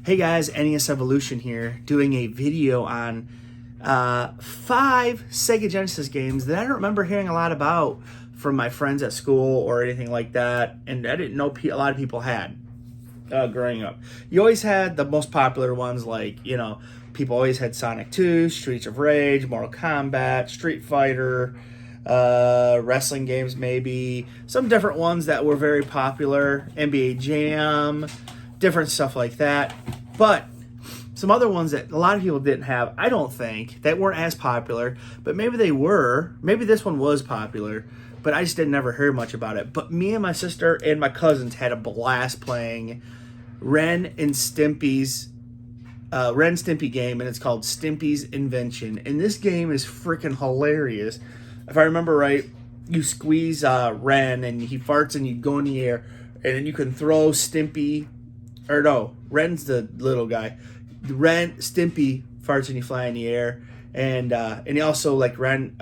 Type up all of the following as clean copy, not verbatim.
Hey guys, NES Evolution here, doing a video on 5 Sega Genesis games that I don't remember hearing a lot about from my friends at school or anything like that, and I didn't know a lot of people had growing up. You always had the most popular ones, like, people always had Sonic 2, Streets of Rage, Mortal Kombat, Street Fighter, wrestling games maybe, some different ones that were very popular, NBA Jam, different stuff like that. But some other ones that a lot of people didn't have, I don't think, that weren't as popular, but maybe they were. Maybe this one was popular, but I just didn't ever hear much about it. But me and my sister and my cousins had a blast playing Ren and Stimpy game, and it's called Stimpy's Invention. And this game is freaking hilarious. If I remember right, you squeeze Ren and he farts and you go in the air, and then you can throw Stimpy. Or no, Ren's the little guy. Stimpy farts and you fly in the air, and he also, like, Ren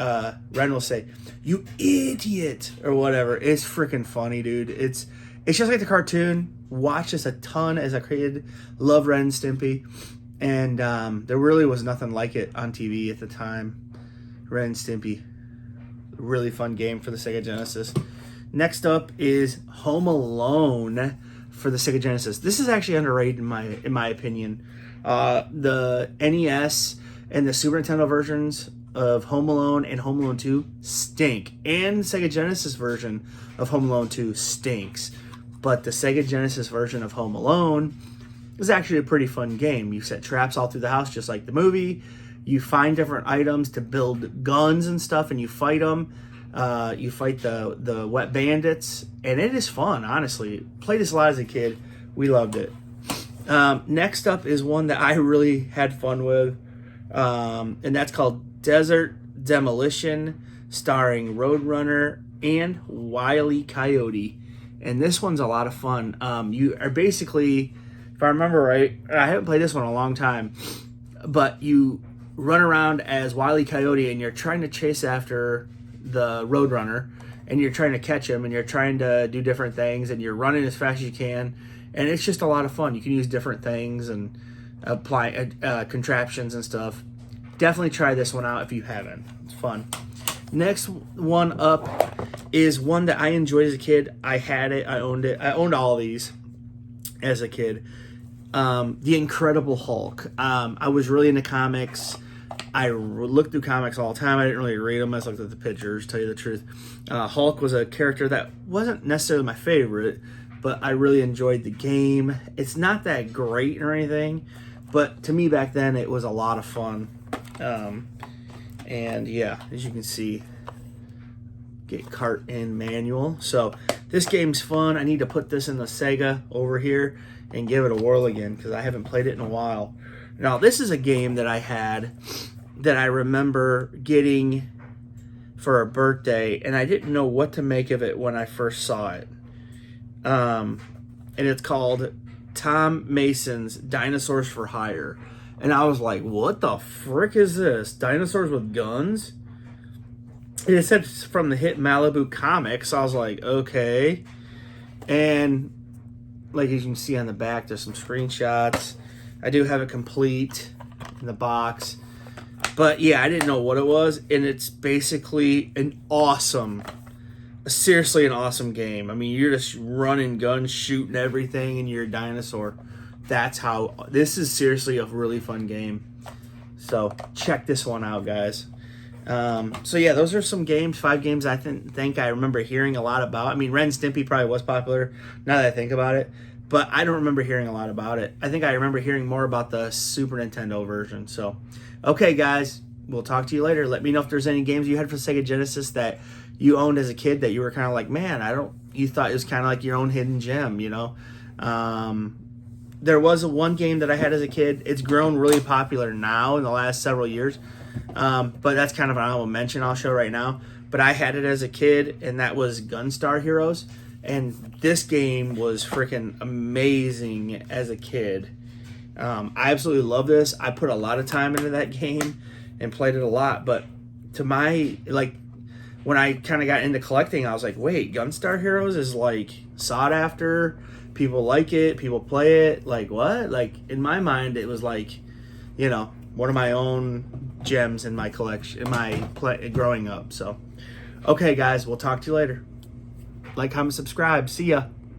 will say, "You idiot," or whatever. It's freaking funny, dude. It's just like the cartoon. Watched this a ton as a kid. Love Ren and Stimpy, and there really was nothing like it on TV at the time. Ren and Stimpy, really fun game for the Sega Genesis. Next up is Home Alone for the Sega Genesis. This is actually underrated in my opinion. The NES and the Super Nintendo versions of Home Alone and Home Alone 2 stink. And the Sega Genesis version of Home Alone 2 stinks. But the Sega Genesis version of Home Alone is actually a pretty fun game. You set traps all through the house just like the movie. You find different items to build guns and stuff, and you fight them. You fight the wet bandits, and it is fun, honestly. Played this a lot as a kid. We loved it. Next up is one that I really had fun with, and that's called Desert Demolition, starring Roadrunner and Wile E. Coyote. And this one's a lot of fun. You are basically, if I remember right, I haven't played this one in a long time, but you run around as Wile E. Coyote, and you're trying to chase after the Roadrunner, and you're trying to catch him, and you're trying to do different things, and you're running as fast as you can, and it's just a lot of fun. You can use different things and apply contraptions and stuff. Definitely try this one out if you haven't. It's fun. Next one up is one that I enjoyed as a kid. I had it. I owned it. I owned all of these as a kid. The Incredible Hulk. I was really into comics. I looked through comics all the time. I didn't really read them. I just looked at the pictures, to tell you the truth. Hulk was a character that wasn't necessarily my favorite, but I really enjoyed the game. It's not that great or anything, but to me back then it was a lot of fun. And yeah, as you can see, get cart and manual. So this game's fun. I need to put this in the Sega over here and give it a whirl again, because I haven't played it in a while. Now, this is a game that I had that I remember getting for a birthday, and I didn't know what to make of it when I first saw it. And it's called Tom Mason's Dinosaurs for Hire. And I was like, what the frick is this? Dinosaurs with guns? And it said it's from the hit Malibu Comics. So I was like, okay. And like as you can see on the back, there's some screenshots. I do have it complete in the box. But yeah, I didn't know what it was. And it's basically seriously an awesome game. I mean, you're just running guns, shooting everything, and you're a dinosaur. This is seriously a really fun game. So check this one out, guys. So yeah, those are some games, 5 games I think I remember hearing a lot about. I mean, Ren and Stimpy probably was popular, now that I think about it, but I don't remember hearing a lot about it. I think I remember hearing more about the Super Nintendo version. So, okay, guys, we'll talk to you later. Let me know if there's any games you had for Sega Genesis that you owned as a kid that you were kind of like, man, you thought it was kind of like your own hidden gem, There was one game that I had as a kid. It's grown really popular now in the last several years. But that's kind of an honorable mention I'll show right now. But I had it as a kid, and that was Gunstar Heroes. And this game was freaking amazing as a kid. I absolutely love this. I put a lot of time into that game and played it a lot. But to my, when I kind of got into collecting, I was like, wait, Gunstar Heroes is like sought after. People like it, people play it. Like, what? Like, in my mind, it was like, you know, one of my own gems in my collection, in my growing up. So, okay, guys, we'll talk to you later. Like, comment, subscribe. See ya.